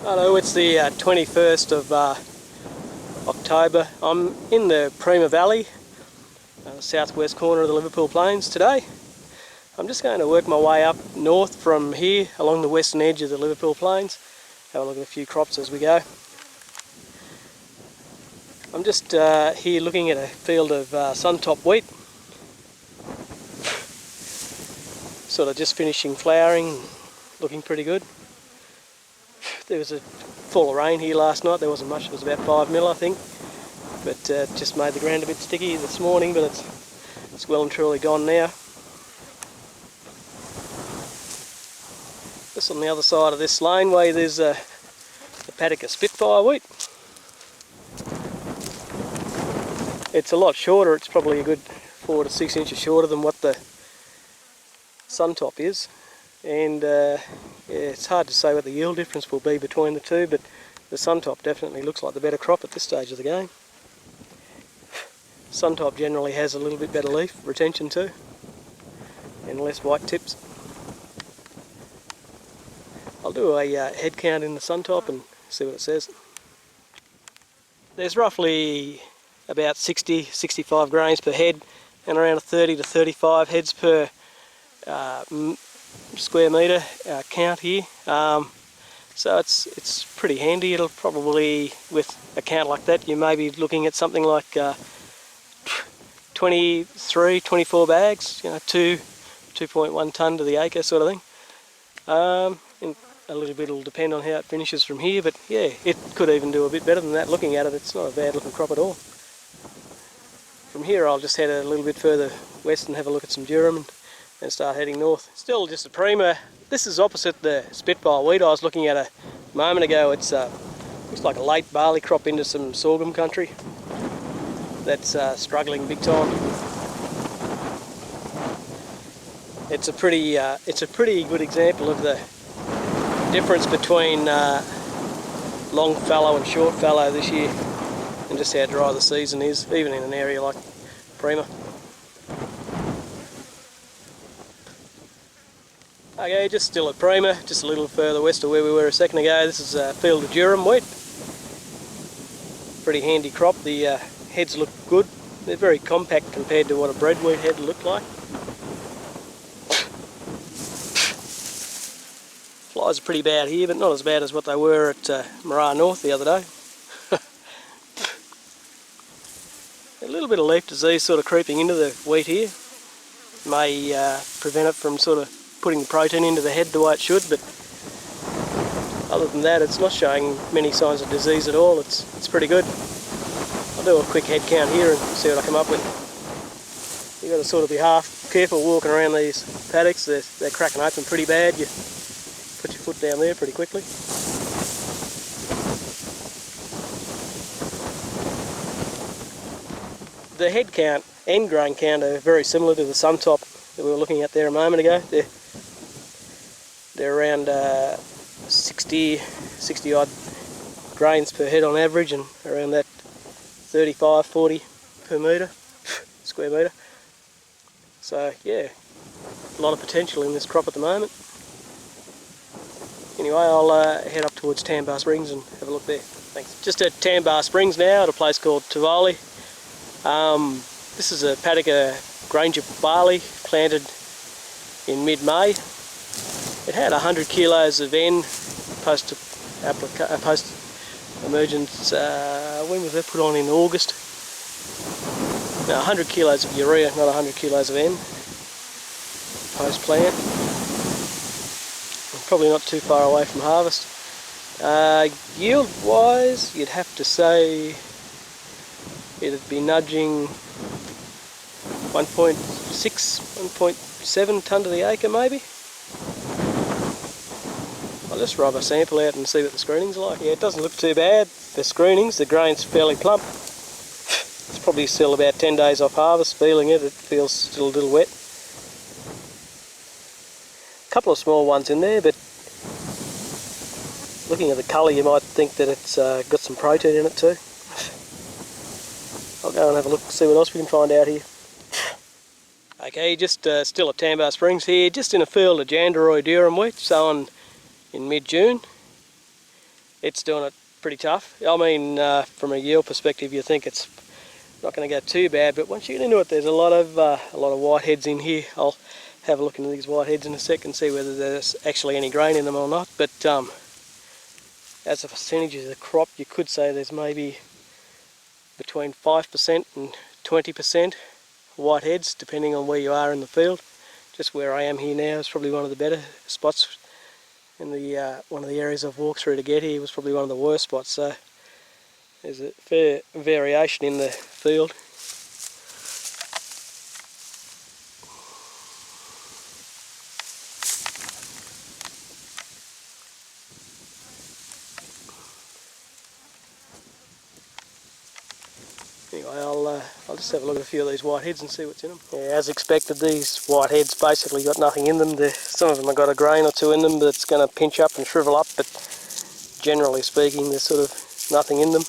Hello, it's the 21st of October. I'm in the Premer Valley, southwest corner of the Liverpool Plains today. I'm just going to work my way up north from here along the western edge of the Liverpool Plains. Have a look at a few crops as we go. I'm just here looking at a field of sun-top wheat. Sort of just finishing flowering, looking pretty good. There was a fall of rain here last night. There wasn't much, it was about 5 mil I think, but just made the ground a bit sticky this morning, but it's well and truly gone now. Just on the other side of this laneway there's a paddock of Spitfire wheat. It's a lot shorter, it's probably a good 4 to 6 inches shorter than what the sun top is, and yeah, it's hard to say what the yield difference will be between the two, but the sun top definitely looks like the better crop at this stage of the game. Sun top generally has a little bit better leaf retention too, and less white tips. I'll do a head count in the sun top and see what it says. There's roughly about 60-65 grains per head and around a 30 to 35 heads per square metre count here. So it's pretty handy. It'll probably, with a count like that, you may be looking at something like 23-24 bags, 2.1 tonne to the acre sort of thing. And a little bit will depend on how it finishes from here, but yeah, it could even do a bit better than that. Looking at it, it's not a bad looking crop at all. From here I'll just head a little bit further west and have a look at some durum and start heading north. Still just a Premer. This is opposite the Spitfire wheat I was looking at a moment ago. It's looks like a late barley crop into some sorghum country that's struggling big time. It's a pretty good example of the difference between long fallow and short fallow this year, and just how dry the season is, even in an area like Premer. Okay, just still at Premer, just a little further west of where we were a second ago. This is a field of durum wheat. Pretty handy crop. The heads look good. They're very compact compared to what a breadwheat head looked like. Flies are pretty bad here, but not as bad as what they were at Moray North the other day. A little bit of leaf disease sort of creeping into the wheat here. May prevent it from sort of putting the protein into the head the way it should, but other than that it's not showing many signs of disease at all. It's pretty good. I'll do a quick head count here and see what I come up with. You've got to sort of be half careful walking around these paddocks. They're cracking open pretty bad. You put your foot down there pretty quickly. The head count and grain count are very similar to the sun top that we were looking at there a moment ago. They're around 60 odd grains per head on average, and around that 35-40 per metre, square metre. So yeah, a lot of potential in this crop at the moment. Anyway, I'll head up towards Tambar Springs and have a look there. Thanks. Just at Tambar Springs now, at a place called Mullaley. This is a paddock of Granger barley planted in mid-May. It had 100 kilos of N post-emergence, when was that put on, in August? No, 100 kilos of urea, not 100 kilos of N post-plant. Probably not too far away from harvest. Yield-wise, you'd have to say it'd be nudging 1.6, 1.7 tonne to the acre maybe. I'll just rub a sample out and see what the screenings are like. Yeah, it doesn't look too bad. The screenings, the grain's fairly plump. It's probably still about 10 days off harvest. Feeling it, it feels still a little wet. A couple of small ones in there, but looking at the colour you might think that it's got some protein in it too. I'll go and have a look, see what else we can find out here. Okay, just still at Tambar Springs here, just in a field of Jandaroy durum wheat sown in mid-June. it's doing it pretty tough. I mean, from a yield perspective, you think it's not going to go too bad, but once you get into it, there's a lot of whiteheads in here. I'll have a look into these whiteheads in a sec and see whether there's actually any grain in them or not. But as a percentage of the crop, you could say there's maybe between 5% and 20% whiteheads, depending on where you are in the field. Just where I am here now is probably one of the better spots. In the one of the areas I've walked through to get here was probably one of the worst spots. So there's a fair variation in the field. Anyway, I'll just have a look at a few of these whiteheads and see what's in them. Yeah, as expected, these whiteheads basically got nothing in them. Some of them have got a grain or two in them that's going to pinch up and shrivel up, but generally speaking, there's sort of nothing in them.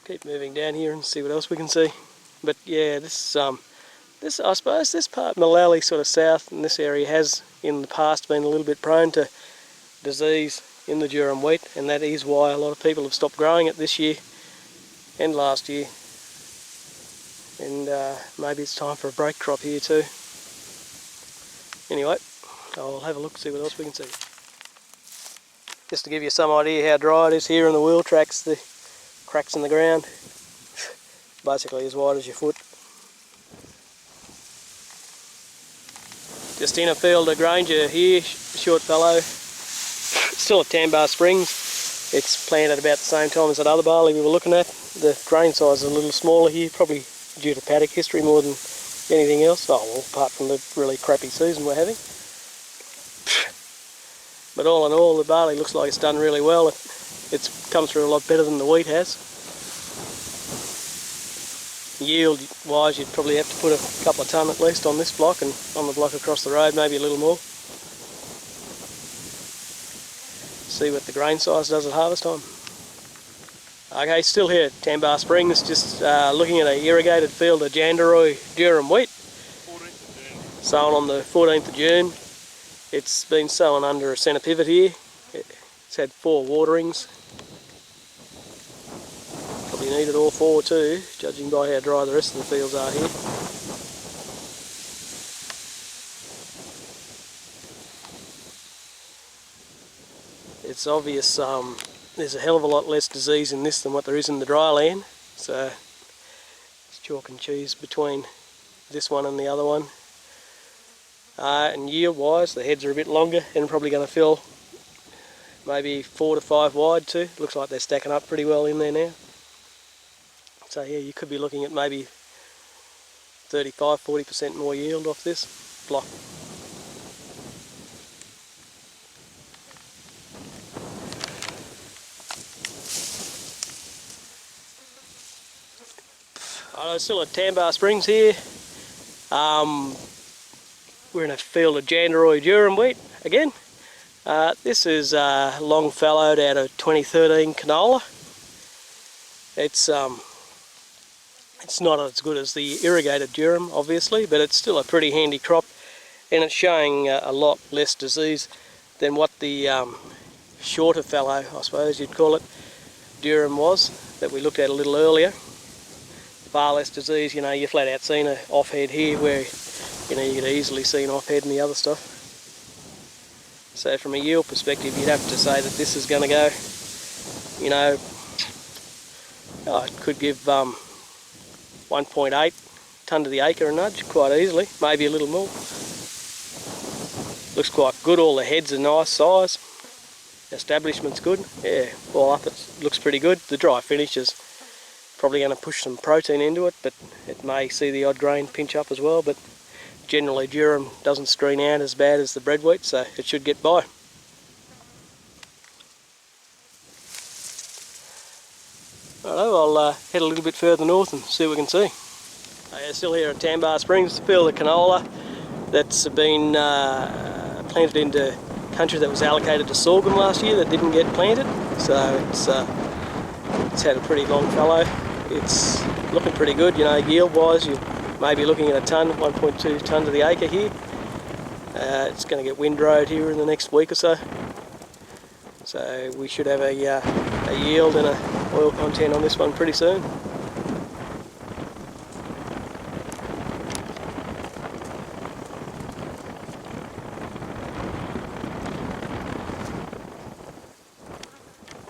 Keep moving down here and see what else we can see. But yeah, this I suppose this part, Mullaley sort of south in this area, has in the past been a little bit prone to disease in the durum wheat, and that is why a lot of people have stopped growing it this year and last year. And maybe it's time for a break crop here too. Anyway, I'll have a look, see what else we can see. Just to give you some idea how dry it is here in the wheel tracks, the cracks in the ground, basically as wide as your foot. Just in a field of Granger here, short fallow, still at Tambar Springs. It's planted about the same time as that other barley we were looking at. The grain size is a little smaller here, probably due to paddock history more than anything else. Oh well, apart from the really crappy season we're having. But all in all, the barley looks like it's done really well. It's come through a lot better than the wheat has. Yield wise, you'd probably have to put a couple of tonne at least on this block, and on the block across the road maybe a little more. See what the grain size does at harvest time. Okay, still here at Tambar Springs, just looking at an irrigated field of Jandaroy durum wheat. 14th of June. Sown on the 14th of June. It's been sown under a centre pivot here. It's had 4 waterings. Probably needed all 4 too, judging by how dry the rest of the fields are here. It's obvious there's a hell of a lot less disease in this than what there is in the dry land. So it's chalk and cheese between this one and the other one. And yield wise, the heads are a bit longer and probably going to fill maybe 4 to 5 wide too. Looks like they're stacking up pretty well in there now. So yeah, you could be looking at maybe 35–40% more yield off this block. I'm still at Tambar Springs here. We're in a field of Jandaroy durum wheat again. This is long fallowed out of 2013 canola. It's not as good as the irrigated durum, obviously, but it's still a pretty handy crop, and it's showing a lot less disease than what the shorter fallow, I suppose you'd call it, durum was, that we looked at a little earlier. Far less disease, you know, you flat out seen an off head here where, you know, you could easily see an off head in the other stuff. So from a yield perspective, you'd have to say that this is going to go, you know, it could give 1.8 tonne to the acre a nudge quite easily, maybe a little more. Looks quite good, all the heads are nice size. Establishment's good, yeah, all up it looks pretty good. The dry finish is probably going to push some protein into it, but it may see the odd grain pinch up as well, but generally durum doesn't screen out as bad as the bread wheat, so it should get by. Righto, I'll head a little bit further north and see what we can see. Still here at Tambar Springs, field of canola that's been planted into country that was allocated to sorghum last year that didn't get planted, so it's had a pretty long fallow. It's looking pretty good, you know, yield wise. You may be looking at a tonne, 1.2 tonne to the acre here. It's going to get windrowed here in the next week or so, so we should have a yield and a oil content on this one pretty soon.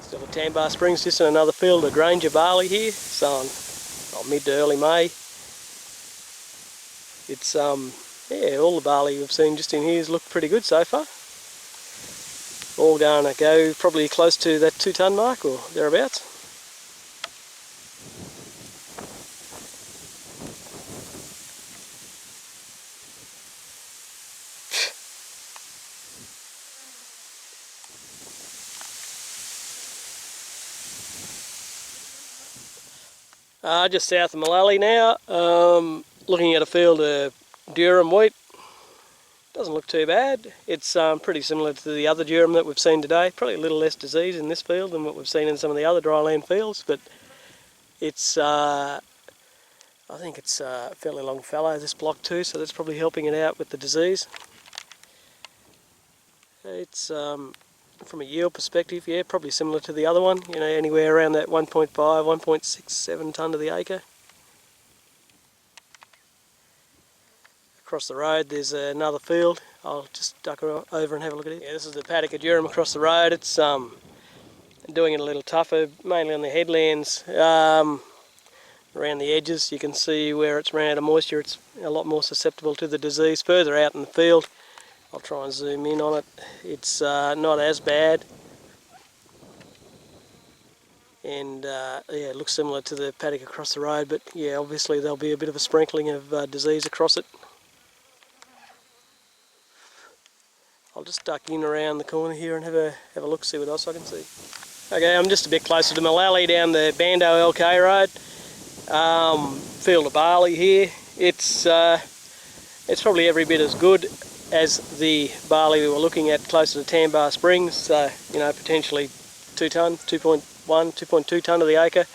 Still at Tambar Springs, just in another field of Granger barley here. It's on mid to early May. It's yeah, all the barley we've seen just in here has looked pretty good so far. All going to go probably close to that 2 tonne mark or thereabouts. Just south of Mullaley now, looking at a field of durum wheat. Doesn't look too bad. It's pretty similar to the other durum that we've seen today. Probably a little less disease in this field than what we've seen in some of the other dryland fields, but it's I think it's a fairly long fallow, this block too, so that's probably helping it out with the disease. It's from a yield perspective, yeah, probably similar to the other one, you know, anywhere around that 1.5, 1.67 tonne to the acre. Across the road there's another field. I'll just duck over and have a look at it. Yeah, this is the paddock of durum across the road. It's doing it a little tougher, mainly on the headlands. Around the edges you can see where it's ran out of moisture, it's a lot more susceptible to the disease. Further out in the field, I'll try and zoom in on it, it's not as bad. And yeah, it looks similar to the paddock across the road, but yeah, obviously there'll be a bit of a sprinkling of disease across it. I'll just duck in around the corner here and have a look, see what else I can see. Okay, I'm just a bit closer to Mullaley down the Bando LK road. Field of barley here. It's probably every bit as good as the barley we were looking at closer to Tambar Springs. So, you know, potentially 2 tonne, 2.1, 2.2 tonne to the acre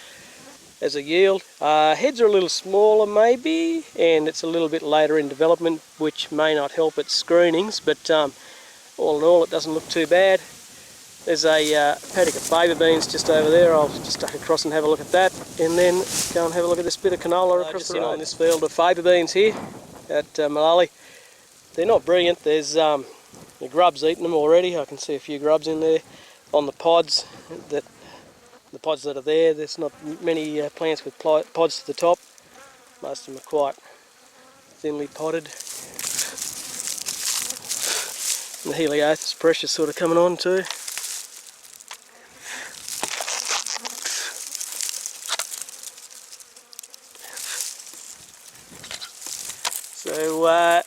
as a yield. Heads are a little smaller maybe, and it's a little bit later in development, which may not help its screenings, but all in all it doesn't look too bad. There's a paddock of favour beans just over there. I'll just duck across and have a look at that, and then go and have a look at this bit of canola across the road. On this field of favour beans here at Mullaley. They're not brilliant. There's the grubs eating them already. I can see a few grubs in there on the pods that are there. There's not many plants with pods to the top. Most of them are quite thinly podded. And the Heliothis pressure sort of coming on too. So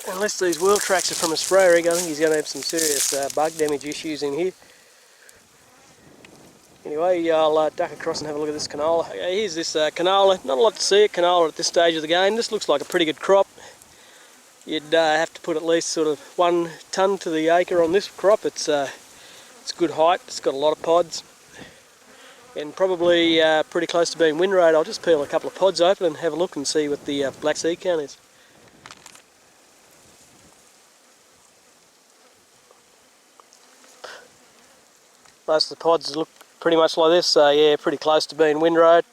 unless these wheel tracks are from a spray rig, I think he's going to have some serious bug damage issues in here. Anyway, I'll duck across and have a look at this canola. Okay, here's this canola. Not a lot to see at canola at this stage of the game. This looks like a pretty good crop. You'd have to put at least sort of 1 tonne to the acre on this crop. It's good height. It's got a lot of pods, and probably pretty close to being windrowed. I'll just peel a couple of pods open and have a look and see what the black seed count is. Most of the pods look pretty much like this, so yeah, pretty close to being windrowed.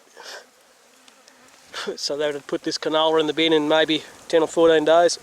So they would put this canola in the bin in maybe 10 or 14 days.